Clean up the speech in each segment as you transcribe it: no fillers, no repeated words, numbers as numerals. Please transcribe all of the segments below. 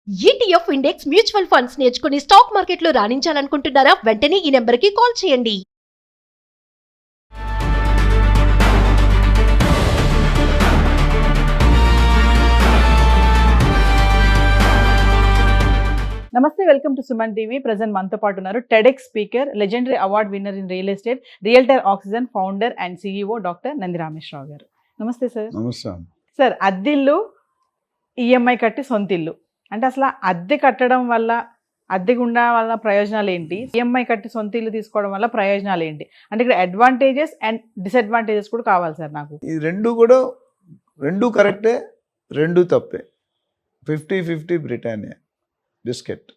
ETF index mutual funds నేర్చుకుని stock మార్కెట్లో రాణించాలనుకుంటున్నారా? వెంటనే ఈ నెంబర్కి కాల్ చేయండి. నమస్తే, welcome to Suman TV. Present మనతో పాటు ఉన్నారు TEDx speaker, legendary award winner in real estate, realtor oxygen founder and CEO doctor Nandi Rameshwar Rao గారు. నమస్తే సార్. నమస్తే సార్, అద్దిల్లు, ఈఎంఐ కట్టి సొంత ఇల్లు అంటే అసలు అద్దె కట్టడం వల్ల, అద్దెకు ఉండడం వల్ల ప్రయోజనాలు ఏంటి, ఈఎంఐ కట్టి సొంత ఇల్లు తీసుకోవడం వల్ల ప్రయోజనాలు ఏంటి అంటే ఇక్కడ అడ్వాంటేజెస్ అండ్ డిసడ్వాంటేజెస్ కూడా కావాలి సార్ నాకు. ఈ రెండు కరెక్టే, రెండు తప్పే. 50-50 బ్రిటానియా బిస్కెట్.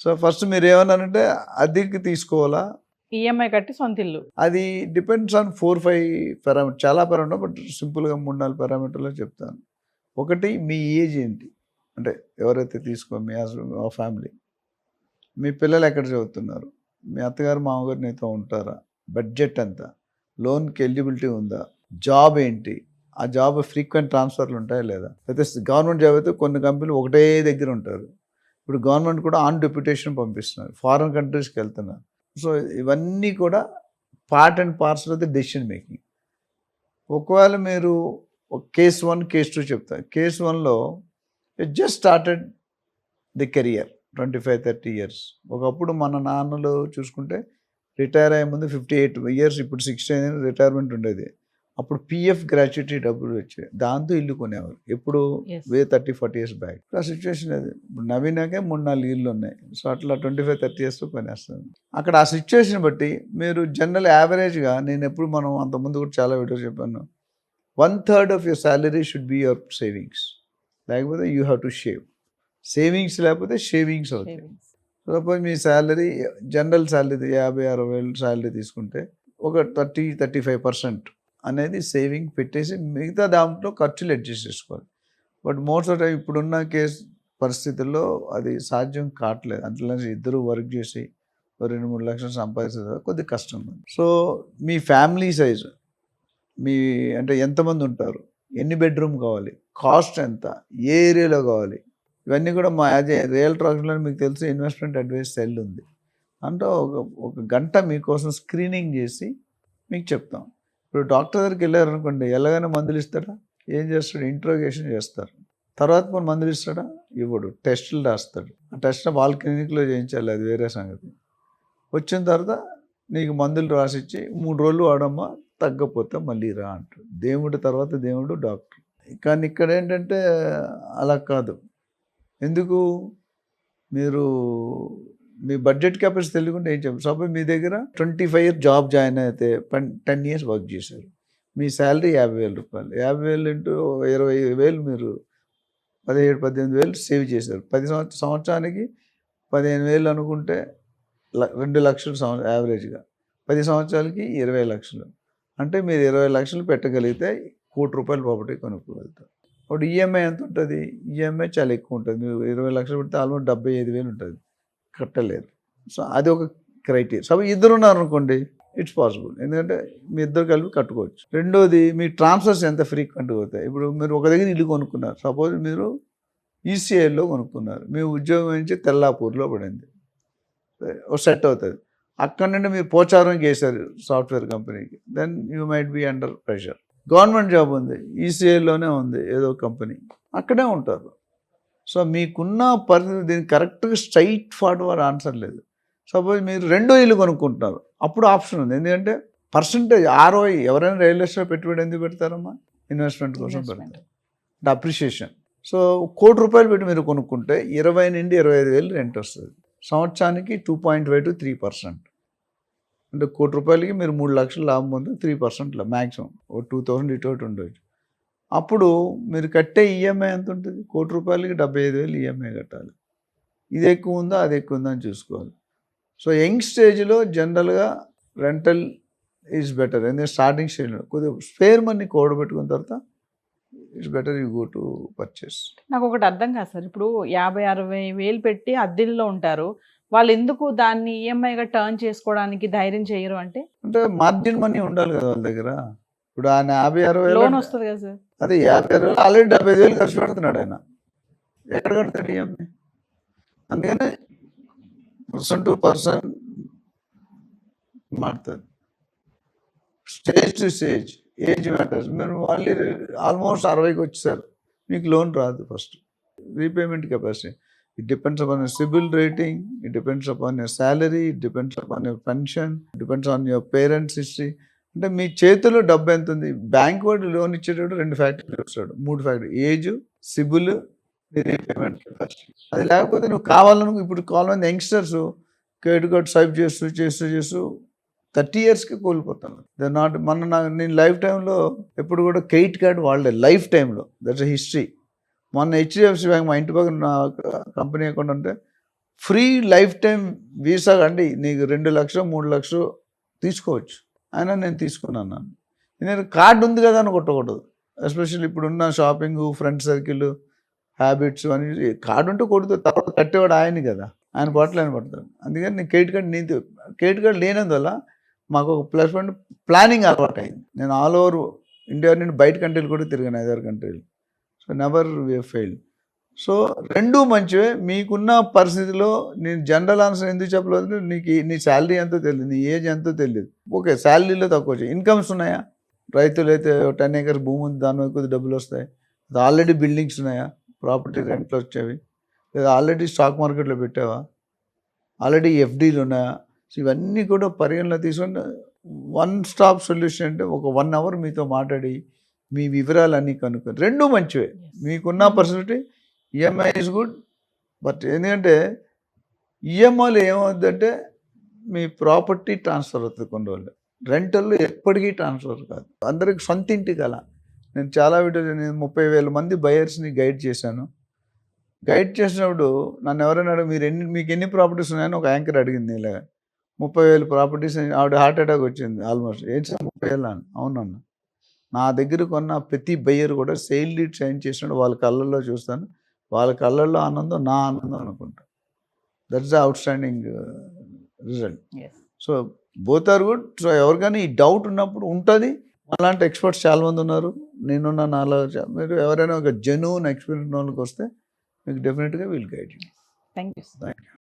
సో ఫస్ట్ మీరు ఏమన్నారంటే అద్దెకి తీసుకోవాలా, ఈఎంఐ కట్టి సొంత ఇల్లు, అది డిపెండ్స్ ఆన్ 4-5 పారామీటర్, చాలా పారామీటర్, బట్ సింపుల్గా 3-4 పారామీటర్లో చెప్తాను. ఒకటి, మీ ఏజ్ ఏంటి, అంటే ఎవరైతే మీ ఫ్యామిలీ, మీ పిల్లలు ఎక్కడ చదువుతున్నారు, మీ అత్తగారు మామగారు నీతో ఉంటారా, బడ్జెట్ ఎంత, లోన్కి ఎలిజిబిలిటీ ఉందా, జాబ్ ఏంటి, ఆ జాబ్ ఫ్రీక్వెంట్ ట్రాన్స్ఫర్లు ఉంటాయా లేదా, అయితే గవర్నమెంట్ జాబ్ అయితే కొన్ని కంపెనీలు ఒకటే దగ్గర ఉంటారు. ఇప్పుడు గవర్నమెంట్ కూడా ఆన్ డెప్యుటేషన్ పంపిస్తున్నారు, ఫారిన్ కంట్రీస్కి వెళ్తున్నారు. సో ఇవన్నీ కూడా part and parcel of the decision making. ఒకవేళ మీరు కేస్ 1, కేస్ 2 చెప్తారు. కేస్ 1లో just started the career 25-30 years. ఒకప్పుడు మన నాన్నలు చూసుకుంటే రిటైర్ అయ్యే ముందు 58 ఇయర్స్, ఇప్పుడు 60 రిటైర్మెంట్ ఉండేది. అప్పుడు పిఎఫ్ గ్రాట్యుటీ డబ్బులు వచ్చాయి, దాంతో ఇల్లు కొనేవారు. ఎప్పుడు 30-40 ఇయర్స్ బ్యాక్. ఆ సిచ్యువేషన్ అది. ఇప్పుడు నవీనాకే 3-4 ఇళ్ళు ఉన్నాయి. సో అట్లా 25-30 ఇయర్స్తో కొనేస్తాను. అక్కడ ఆ సిచ్యువేషన్ బట్టి మీరు జనరల్ యావరేజ్గా, నేను ఎప్పుడు మనం అంతకుముందు కూడా చాలా వీడియో చెప్పాను, 1/3 of your salary should be your savings. లేకపోతే you have to shave. Savings లేకపోతే షేవింగ్స్ అవుతాయి. సపోజ్ మీ శాలరీ, జనరల్ శాలరీ 50-60 వేలు శాలరీ తీసుకుంటే ఒక 30-35% అనేది సేవింగ్ పెట్టేసి మిగతా దాంట్లో ఖర్చులు అడ్జస్ట్ చేసుకోవాలి. బట్ మోస్ట్ ఆఫ్ టైం ఇప్పుడున్న పరిస్థితుల్లో అది సాధ్యం కావట్లేదు. అంతలో ఇద్దరు వర్క్ చేసి 2-3 లక్షలు సంపాదించే కొద్దిగా కష్టం. సో మీ ఫ్యామిలీ సైజు, మీ అంటే ఎంతమంది ఉంటారు, ఎన్ని బెడ్రూమ్ కావాలి, కాస్ట్ ఎంత, ఏ ఏరియాలో కావాలి, ఇవన్నీ కూడా మా యాజ్ ఏ రియల్టర్ ఆక్సిజన్లో మీకు తెలిసి ఇన్వెస్ట్మెంట్ అడ్వైస్ సెల్ ఉంది. అంటే ఒక గంట మీకోసం స్క్రీనింగ్ చేసి మీకు చెప్తాం. ఇప్పుడు డాక్టర్ దగ్గరికి వెళ్ళారనుకోండి, ఎలాగైనా మందులు ఇస్తాడా, ఏం చేస్తాడు, ఇంట్రోగేషన్ చేస్తారు. తర్వాత మన మందులు ఇస్తాడా, ఇవ్వడు, టెస్టులు రాస్తాడు. ఆ టెస్ట్ వాళ్ళ క్లినిక్లో చేయించాలి, అది వేరే సంగతి. వచ్చిన తర్వాత నీకు మందులు రాసిచ్చి 3 రోజులు వాడమ్మా, తగ్గపోతే మళ్ళీ రా అంటాడు. దేవుడి తర్వాత దేవుడు డాక్టర్. కానీ ఇక్కడ ఏంటంటే అలా కాదు. ఎందుకు, మీరు మీ బడ్జెట్ కెపాసిటీ తెలియకుండా ఏం చెప్పారు. సపోజ్ మీ దగ్గర 25 ఇయర్స్ జాబ్ జాయిన్ అయితే 10 ఇయర్స్ వర్క్ చేశారు, మీ శాలరీ 50,000 రూపాయలు. 50,000 ఇంటూ 25,000, మీరు 17-18,000 సేవ్ చేశారు. 10 సంవత్సరానికి 15,000 అనుకుంటే 2 లక్షలు యావరేజ్గా. 10 సంవత్సరాలకి 20 లక్షలు. అంటే మీరు 20 లక్షలు పెట్టగలిగితే 1 కోటి రూపాయలు ప్రాపర్టీ కొనుక్కోగలుగుతారు. ఇప్పుడు ఈఎంఐ ఎంత ఉంటుంది, ఈఎంఐ చాలా ఎక్కువ ఉంటుంది. మీరు 20 లక్షలు పెడితే ఆల్మోస్ట్ 75,000 ఉంటుంది, కట్టలేరు. సో అది ఒక క్రైటీరియా. సో ఇద్దరు ఉన్నారనుకోండి, ఇట్స్ పాసిబుల్, ఎందుకంటే మీ ఇద్దరు కలిపి కట్టుకోవచ్చు. రెండోది, మీ ట్రాన్స్ఫర్స్ ఎంత ఫ్రీక్వెంట్గా అవుతాయి. ఇప్పుడు మీరు ఒక దగ్గర ఇల్లు కొనుక్కున్నారు, సపోజ్ మీరు ఈసీఐలో కొనుక్కున్నారు, మీ ఉద్యోగం నుంచి తెల్లాపూర్లో పడింది, సెట్ అవుతుంది. అక్కడ నుండి మీరు పోచారంకి వేశారు సాఫ్ట్వేర్ కంపెనీకి, then you might be under pressure. Government job ఉంది, ఈసీఐలోనే ఉంది ఏదో కంపెనీ, అక్కడే ఉంటారు. సో మీకున్న పరిస్థితి, దీనికి కరెక్ట్గా స్ట్రైట్ ఫార్వర్డ్ ఆన్సర్ లేదు. సపోజ్ మీరు 2వ ఇల్లు కొనుక్కుంటున్నారు, అప్పుడు ఆప్షన్ ఉంది. ఎందుకంటే పర్సంటేజ్ ROI, ఎవరైనా రియల్ ఎస్టేట్ పెట్టుబడి ఎందుకు పెడతారమ్మా, ఇన్వెస్ట్మెంట్ కోసం పెడతారు, అంటే అప్రిషియేషన్. సో 1 కోటి రూపాయలు పెట్టి మీరు కొనుక్కుంటే 20,000-25,000 రెంట్ వస్తుంది. సంవత్సరానికి 2.5-3%. అంటే 1 కోటి రూపాయలకి మీరు 3 లక్షలు లాభం పొంది 3% మ్యాక్సిమం, 2,000 ఇటు ఉండొచ్చు. అప్పుడు మీరు కట్టే ఈఎంఐ ఎంత ఉంటుంది, 1 కోటి రూపాయలకి 75,000 ఈఎంఐ కట్టాలి. ఇది ఎక్కువ ఉందా, అది ఎక్కువ ఉందా అని చూసుకోవాలి. సో యంగ్ స్టేజ్లో జనరల్గా రెంటల్ ఈజ్ బెటర్. ఎందుకంటే స్టార్టింగ్ స్టేజ్లో కొద్దిగా స్పేర్ మనీ కూడబెట్టుకున్న తర్వాత it's better you go to purchase. నాకు ఒకటి అర్థం కాదు సార్, ఇప్పుడు 50-60 వేలు పెట్టి అద్దెల్లో ఉంటారు, వాళ్ళు ఎందుకు దాన్ని ఈఎంఐగా టర్న్ చేసుకోవడానికి ధైర్యం చేయరు అంటే మార్జిన్ మనీ ఉండాలి కదా వాళ్ళ దగ్గర. ఇప్పుడు ఆయన 50-60 లోన్ వస్తుంది కదా సార్, అదే 50-60 ఆల్రెడీ 75,000 ఖర్చు పెడుతున్నాడు ఆయన. ఎక్కడ కడతాడు ఈఎంఐ? అందుకనే పర్సన్ టు పర్సన్ మారుతుంది. Stage to stage age matters. మీరు వాళ్ళు ఆల్మోస్ట్ 60కి వచ్చేసారు, మీకు లోన్ రాదు. First repayment capacity, it depends upon your CIBIL rating, it depends upon your salary, it depends upon your pension, depends on your parents history. అంటే మీ చేతిలో డబ్బు ఎంత ఉంది. బ్యాంక్ వాడు లోన్ ఇచ్చేటప్పుడు 2 ఫ్యాక్టర్లు చూస్తాడు, 3 factor: age, CIBIL, repayment capacity. అది లేకపోతే నువ్వు కావాలను, ఇప్పుడు కావాలని యంగ్స్టర్స్ క్రెడిట్ కార్డ్ స్వైప్ చేస్తూ 30 yearsకి కోల్పోతాను. నేను లైఫ్ టైంలో ఎప్పుడు కూడా క్రెడిట్ కార్డ్ వాడలే లైఫ్ టైంలో. That's a history. మొన్న హెచ్డిఎఫ్సి బ్యాంక్ మా ఇంటి పక్కన కంపెనీ అకౌంట్ అంటే ఫ్రీ లైఫ్ టైం వీసా అండి, నీకు 2 లక్షలు 3 లక్షలు తీసుకోవచ్చు. అయినా నేను తీసుకున్నాను. నేను కార్డు ఉంది కదా అని కొట్టకూడదు. ఎస్పెషల్లీ ఇప్పుడున్న షాపింగ్, ఫ్రెండ్ సర్కిల్, హ్యాబిట్స్ అని కార్డు ఉంటే కొడుతుంది. తర్వాత కట్టేవాడు ఆయన కదా, ఆయన పట్ల ఆయన పడతాడు. అందుకని నేను క్రెడిట్ కార్డ్ లేనందువల్ల మాకు ఒక ప్లస్ పాయింట్ ప్లానింగ్ అలవాటు అయింది. నేను ఆల్ ఓవర్ ఇండియా నుండి బయట కంట్రీలు కూడా తిరిగాను, 5-6 కంట్రీలు. So never we failed. So రెండూ మంచివే. మీకున్న పరిస్థితిలో నేను జనరల్ ఆన్సర్ ఎందుకు చెప్పలేదు, నీ శాలరీ ఎంతో తెలియదు, నీ ఏజ్ ఎంతో తెలియదు. ఓకే, శాలరీలో తక్కువ వచ్చాయి. ఇన్కమ్స్ ఉన్నాయా? రైతులు అయితే 10 acres భూమి ఉంది, దాని కొద్ది డబ్బులు వస్తాయి. ఆల్రెడీ బిల్డింగ్స్ ఉన్నాయా? ప్రాపర్టీ రెంట్లు వచ్చేవి, లేదా ఆల్రెడీ స్టాక్ మార్కెట్లో పెట్టావా? ఆల్రెడీ ఎఫ్డీలు ఉన్నాయా? సో ఇవన్నీ కూడా పరిగణలో తీసుకొని వన్ స్టాప్ సొల్యూషన్ అంటే ఒక 1 hour మీతో మాట్లాడి మీ వివరాలన్నీ కనుక్కొని. రెండూ మంచివే. మీకున్న personality EMI is good. But ఎందుకంటే ఈఎంఐలో ఏమవుతుందంటే మీ ప్రాపర్టీ ట్రాన్స్ఫర్ అవుతుంది కొన్ని రోజులు. రెంటల్లో ఎప్పటికీ ట్రాన్స్ఫర్ కాదు. అందరికి సొంత ఇంటి కల. నేను చాలా వీడియోలు, నేను 30,000 మంది బయర్స్ని గైడ్ చేశాను. గైడ్ చేసినప్పుడు నన్ను ఎవరైనా మీకు ఎన్ని ప్రాపర్టీస్ ఉన్నాయని ఒక యాంకర్ అడిగింది. ఇలా 30,000 ప్రాపర్టీస్. ఆవిడ హార్ట్ అటాక్ వచ్చింది ఆల్మోస్ట్. ఏంటి సార్ 30,000 అని? అవునన్నా. నా దగ్గర కొన్న ప్రతి బయ్యర్ కూడా సేల్ డీడ్ సైన్ చేసినప్పుడు వాళ్ళ కళ్ళల్లో చూస్తాను. వాళ్ళ కళ్ళల్లో ఆనందం నా ఆనందం అనుకుంటా. That's the outstanding result. So both are good. So ఎవరికైనా ఈ డౌట్ ఉన్నప్పుడు ఉంటుంది. అలాంటి ఎక్స్పర్ట్స్ చాలామంది ఉన్నారు. నేనున్న నాలో మీరు ఎవరైనా ఒక జెన్యూన్ ఎక్స్పీరియన్స్ వాళ్ళకి వస్తే మీకు డెఫినెట్గా will guide you. Thank you. Thank you.